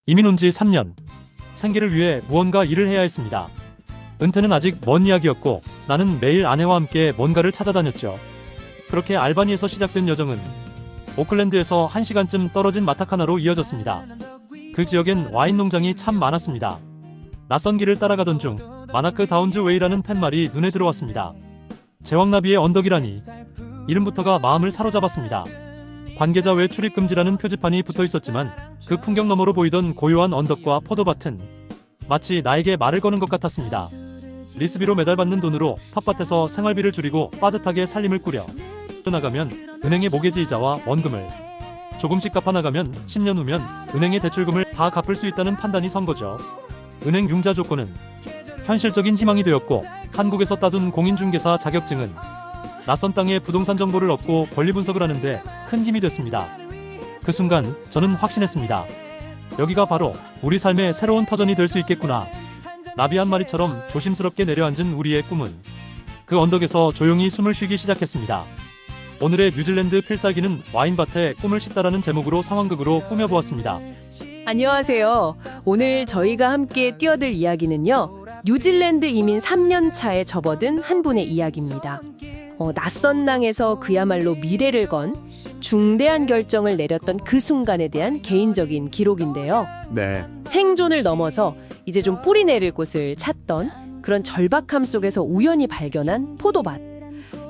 이민 온 지 3년. 생계를 위해 무언가 일을 해야 했습니다. 은퇴는 아직 먼 이야기였고 나는 매일 아내와 함께 뭔가를 찾아다녔죠. 그렇게 알바니에서 시작된 여정은 오클랜드에서 1시간쯤 떨어진 마타카나로 이어졌습니다. 그 지역엔 와인 농장이 참 많았습니다. 낯선 길을 따라가던 중 마나크 다운즈 웨이라는 팻말이 눈에 들어왔습니다. 제왕나비의 언덕이라니, 이름부터가 마음을 사로잡았습니다. 관계자 외 출입 금지라는 표지판이 붙어 있었지만 그 풍경 너머로 보이던 고요한 언덕과 포도밭은 마치 나에게 말을 거는 것 같았습니다. 리스비로 매달받는 돈으로 텃밭에서 생활비를 줄이고 빠듯하게 살림을 꾸려 나가면 은행의 모게지 이자와 원금을 조금씩 갚아나가면 10년 후면 은행의 대출금을 다 갚을 수 있다는 판단이 선 거죠. 은행 융자 조건은 현실적인 희망이 되었고 한국에서 따둔 공인중개사 자격증은 낯선 땅의 부동산 정보를 얻고 권리 분석을 하는데 큰 힘이 됐습니다. 그 순간 저는 확신했습니다. 여기가 바로 우리 삶의 새로운 터전이 될 수 있겠구나. 나비 한 마리처럼 조심스럽게 내려앉은 우리의 꿈은 그 언덕에서 조용히 숨을 쉬기 시작했습니다. 오늘의 뉴질랜드 필살기는 와인밭에 꿈을 싣다라는 제목으로 상황극으로 꾸며보았습니다. 안녕하세요. 오늘 저희가 함께 뛰어들 이야기는요. 뉴질랜드 이민 3년 차에 접어든 한 분의 이야기입니다. 낯선 땅에서 그야말로 미래를 건 중대한 결정을 내렸던 그 순간에 대한 개인적인 기록인데요. 네, 생존을 넘어서 이제 좀 뿌리 내릴 곳을 찾던 그런 절박함 속에서 우연히 발견한 포도밭.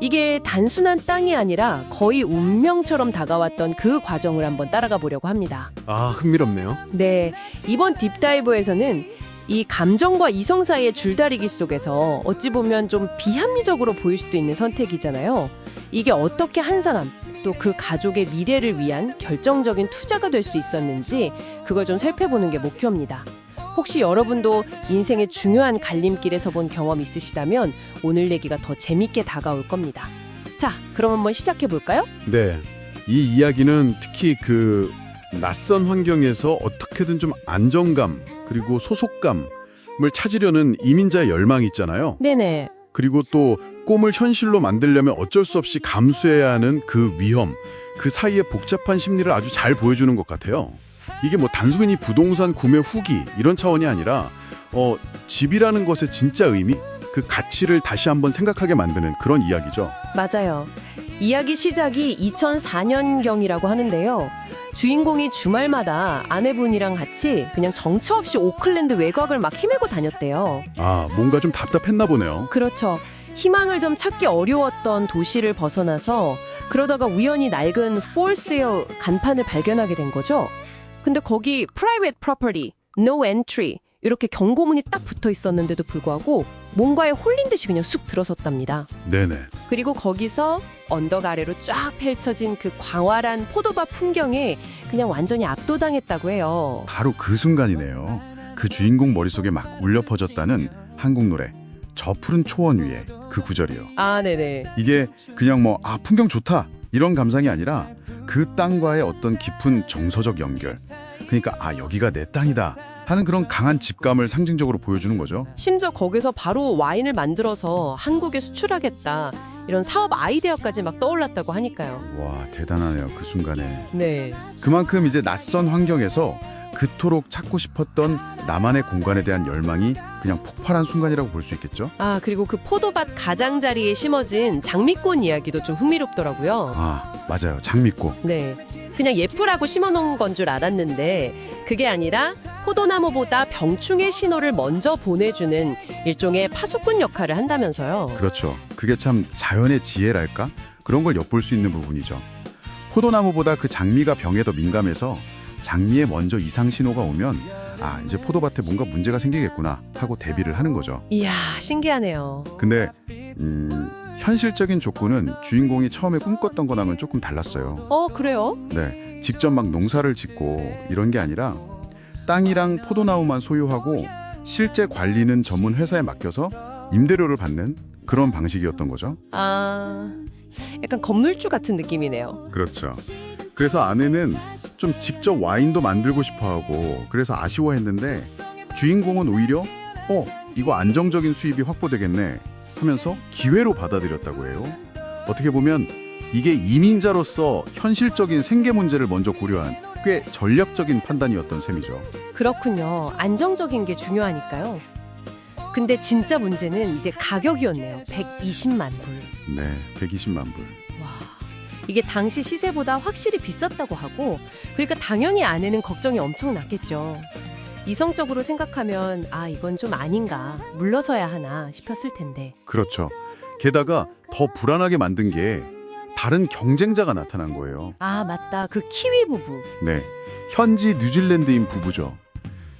이게 단순한 땅이 아니라 거의 운명처럼 다가왔던 그 과정을 한번 따라가 보려고 합니다. 아, 흥미롭네요. 네, 이번 딥다이브에서는 이 감정과 이성 사이의 줄다리기 속에서 어찌 보면 좀 비합리적으로 보일 수도 있는 선택이잖아요. 이게 어떻게 한 사람, 또 그 가족의 미래를 위한 결정적인 투자가 될 수 있었는지 그걸 좀 살펴보는 게 목표입니다. 혹시 여러분도 인생의 중요한 갈림길에서 본 경험 있으시다면 오늘 얘기가 더 재밌게 다가올 겁니다. 자, 그럼 한번 시작해 볼까요? 네, 이 이야기는 특히 그 낯선 환경에서 어떻게든 좀 안정감 그리고 소속감을 찾으려는 이민자의 열망이 있잖아요. 네네. 그리고 또 꿈을 현실로 만들려면 어쩔 수 없이 감수해야 하는 그 위험, 그 사이의 복잡한 심리를 아주 잘 보여주는 것 같아요. 이게 뭐 단순히 부동산 구매 후기 이런 차원이 아니라 집이라는 것의 진짜 의미, 그 가치를 다시 한번 생각하게 만드는 그런 이야기죠. 맞아요. 이야기 시작이 2004년경이라고 하는데요. 주인공이 주말마다 아내분이랑 같이 그냥 정처 없이 오클랜드 외곽을 막 헤매고 다녔대요. 아, 뭔가 좀 답답했나 보네요. 그렇죠. 희망을 좀 찾기 어려웠던 도시를 벗어나서 그러다가 우연히 낡은 For Sale 간판을 발견하게 된 거죠. 근데 거기 Private Property, No Entry 이렇게 경고문이 딱 붙어 있었는데도 불구하고 뭔가에 홀린 듯이 그냥 쑥 들어섰답니다. 네네. 그리고 거기서 언덕 아래로 쫙 펼쳐진 그 광활한 포도밭 풍경에 그냥 완전히 압도당했다고 해요. 바로 그 순간이네요. 그 주인공 머릿속에 막 울려 퍼졌다는 한국 노래 저 푸른 초원 위에 그 구절이요. 아, 네네. 이게 그냥 뭐 풍경 좋다 이런 감상이 아니라 그 땅과의 어떤 깊은 정서적 연결. 그러니까 여기가 내 땅이다 하는 그런 강한 직감을 상징적으로 보여주는 거죠. 심지어 거기서 바로 와인을 만들어서 한국에 수출하겠다. 이런 사업 아이디어까지 막 떠올랐다고 하니까요. 와, 대단하네요. 그 순간에. 네. 그만큼 이제 낯선 환경에서 그토록 찾고 싶었던 나만의 공간에 대한 열망이 그냥 폭발한 순간이라고 볼 수 있겠죠. 그리고 그 포도밭 가장자리에 심어진 장미꽃 이야기도 좀 흥미롭더라고요. 맞아요. 장미꽃. 네. 그냥 예쁘라고 심어놓은 건 줄 알았는데 그게 아니라 포도나무보다 병충해 신호를 먼저 보내주는 일종의 파수꾼 역할을 한다면서요. 그렇죠. 그게 참 자연의 지혜랄까? 그런 걸 엿볼 수 있는 부분이죠. 포도나무보다 그 장미가 병에 더 민감해서 장미에 먼저 이상 신호가 오면 이제 포도밭에 뭔가 문제가 생기겠구나 하고 대비를 하는 거죠. 이야, 신기하네요. 근데 현실적인 조건은 주인공이 처음에 꿈꿨던 거랑은 조금 달랐어요. 그래요? 네, 직접 막 농사를 짓고 이런 게 아니라 땅이랑 포도나무만 소유하고 실제 관리는 전문 회사에 맡겨서 임대료를 받는 그런 방식이었던 거죠. 약간 건물주 같은 느낌이네요. 그렇죠. 그래서 아내는 좀 직접 와인도 만들고 싶어하고 그래서 아쉬워했는데 주인공은 오히려 이거 안정적인 수입이 확보되겠네 하면서 기회로 받아들였다고 해요. 어떻게 보면 이게 이민자로서 현실적인 생계 문제를 먼저 고려한 꽤 전략적인 판단이었던 셈이죠. 그렇군요. 안정적인 게 중요하니까요. 근데 진짜 문제는 이제 가격이었네요. 120만 불. 네, 120만 불. 와, 이게 당시 시세보다 확실히 비쌌다고 하고, 그러니까 당연히 아내는 걱정이 엄청 났겠죠. 이성적으로 생각하면 아, 이건 좀 아닌가, 물러서야 하나 싶었을 텐데. 그렇죠. 게다가 더 불안하게 만든 게 다른 경쟁자가 나타난 거예요. 아, 맞다. 그 키위 부부. 네, 현지 뉴질랜드인 부부죠.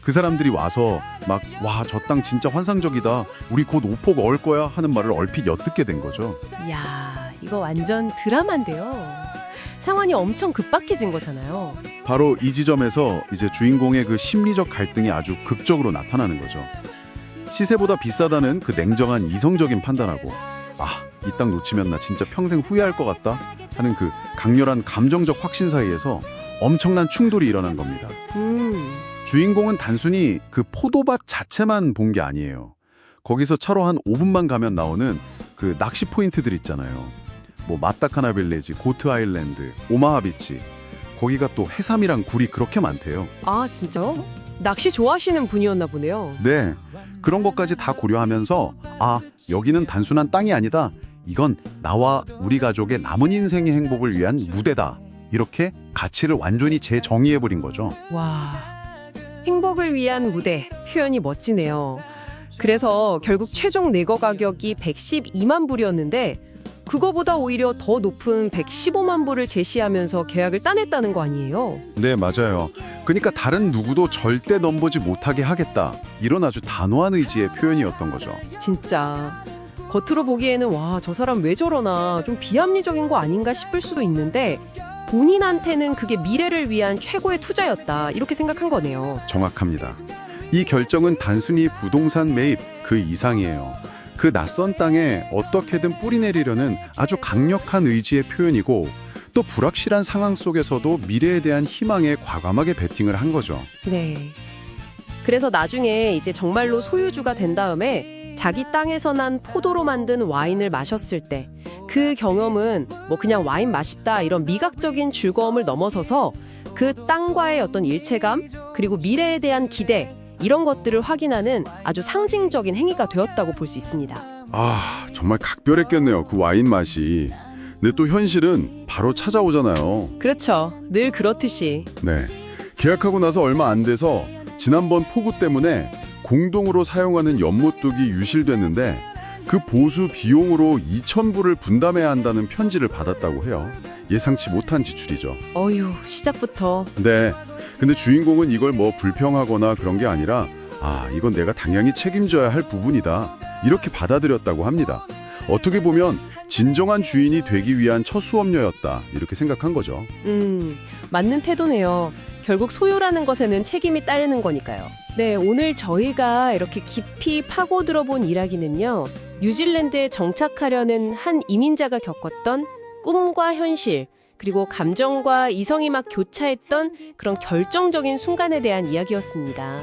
그 사람들이 와서 막 와, 저 땅 진짜 환상적이다. 우리 곧 5폭 얻을 거야 하는 말을 얼핏 엿듣게 된 거죠. 이야, 이거 완전 드라마인데요. 상황이 엄청 급박해진 거잖아요. 바로 이 지점에서 이제 주인공의 그 심리적 갈등이 아주 극적으로 나타나는 거죠. 시세보다 비싸다는 그 냉정한 이성적인 판단하고 아, 이 땅 놓치면 나 진짜 평생 후회할 것 같다 하는 그 강렬한 감정적 확신 사이에서 엄청난 충돌이 일어난 겁니다. 주인공은 단순히 그 포도밭 자체만 본 게 아니에요. 거기서 차로 한 5분만 가면 나오는 그 낚시 포인트들 있잖아요. 뭐 마타카나 빌리지, 고트 아일랜드, 오마하 비치. 거기가 또 해삼이랑 굴이 그렇게 많대요. 아, 진짜요? 낚시 좋아하시는 분이었나 보네요. 네, 그런 것까지 다 고려하면서 아, 여기는 단순한 땅이 아니다. 이건 나와 우리 가족의 남은 인생의 행복을 위한 무대다. 이렇게 가치를 완전히 재정의해버린 거죠. 와, 행복을 위한 무대, 표현이 멋지네요. 그래서 결국 최종 내거 가격이 112만 불이었는데 그거보다 오히려 더 높은 115만 불을 제시하면서 계약을 따냈다는 거 아니에요? 네, 맞아요. 그러니까 다른 누구도 절대 넘보지 못하게 하겠다. 이런 아주 단호한 의지의 표현이었던 거죠. 진짜 겉으로 보기에는 와, 저 사람 왜 저러나 좀 비합리적인 거 아닌가 싶을 수도 있는데 본인한테는 그게 미래를 위한 최고의 투자였다, 이렇게 생각한 거네요. 정확합니다. 이 결정은 단순히 부동산 매입 그 이상이에요. 그 낯선 땅에 어떻게든 뿌리내리려는 아주 강력한 의지의 표현이고 또 불확실한 상황 속에서도 미래에 대한 희망에 과감하게 베팅을 한 거죠. 네. 그래서 나중에 이제 정말로 소유주가 된 다음에 자기 땅에서 난 포도로 만든 와인을 마셨을 때 그 경험은 뭐 그냥 와인 맛있다 이런 미각적인 즐거움을 넘어서서 그 땅과의 어떤 일체감 그리고 미래에 대한 기대 이런 것들을 확인하는 아주 상징적인 행위가 되었다고 볼 수 있습니다. 아, 정말 각별했겠네요. 그 와인 맛이. 근데 또 현실은 바로 찾아오잖아요. 그렇죠. 늘 그렇듯이. 네. 계약하고 나서 얼마 안 돼서 지난번 폭우 때문에 공동으로 사용하는 연못둑이 유실됐는데 그 보수 비용으로 2,000불을 분담해야 한다는 편지를 받았다고 해요. 예상치 못한 지출이죠. 어휴, 시작부터. 네. 근데 주인공은 이걸 뭐 불평하거나 그런 게 아니라 아, 이건 내가 당연히 책임져야 할 부분이다. 이렇게 받아들였다고 합니다. 어떻게 보면 진정한 주인이 되기 위한 첫 수업료였다. 이렇게 생각한 거죠. 맞는 태도네요. 결국 소유라는 것에는 책임이 따르는 거니까요. 네, 오늘 저희가 이렇게 깊이 파고 들어본 이야기는요. 뉴질랜드에 정착하려는 한 이민자가 겪었던 꿈과 현실, 그리고 감정과 이성이 막 교차했던 그런 결정적인 순간에 대한 이야기였습니다.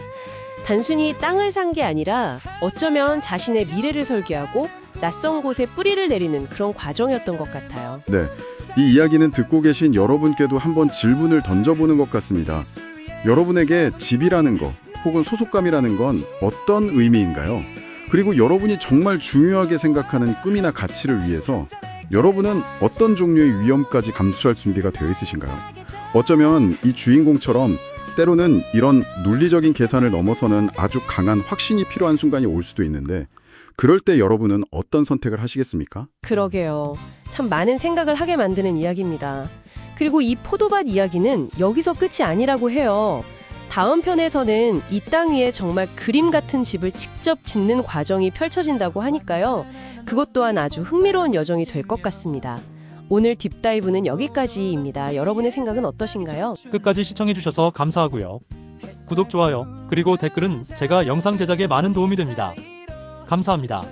단순히 땅을 산 게 아니라 어쩌면 자신의 미래를 설계하고 낯선 곳에 뿌리를 내리는 그런 과정이었던 것 같아요. 네. 이 이야기는 듣고 계신 여러분께도 한번 질문을 던져보는 것 같습니다. 여러분에게 집이라는 거 혹은 소속감이라는 건 어떤 의미인가요? 그리고 여러분이 정말 중요하게 생각하는 꿈이나 가치를 위해서 여러분은 어떤 종류의 위험까지 감수할 준비가 되어 있으신가요? 어쩌면 이 주인공처럼 때로는 이런 논리적인 계산을 넘어서는 아주 강한 확신이 필요한 순간이 올 수도 있는데 그럴 때 여러분은 어떤 선택을 하시겠습니까? 그러게요. 참 많은 생각을 하게 만드는 이야기입니다. 그리고 이 포도밭 이야기는 여기서 끝이 아니라고 해요. 다음 편에서는 이 땅 위에 정말 그림 같은 집을 직접 짓는 과정이 펼쳐진다고 하니까요. 그것 또한 아주 흥미로운 여정이 될 것 같습니다. 오늘 딥다이브는 여기까지입니다. 여러분의 생각은 어떠신가요? 끝까지 시청해주셔서 감사하고요. 구독, 좋아요, 그리고 댓글은 제가 영상 제작에 많은 도움이 됩니다. 감사합니다.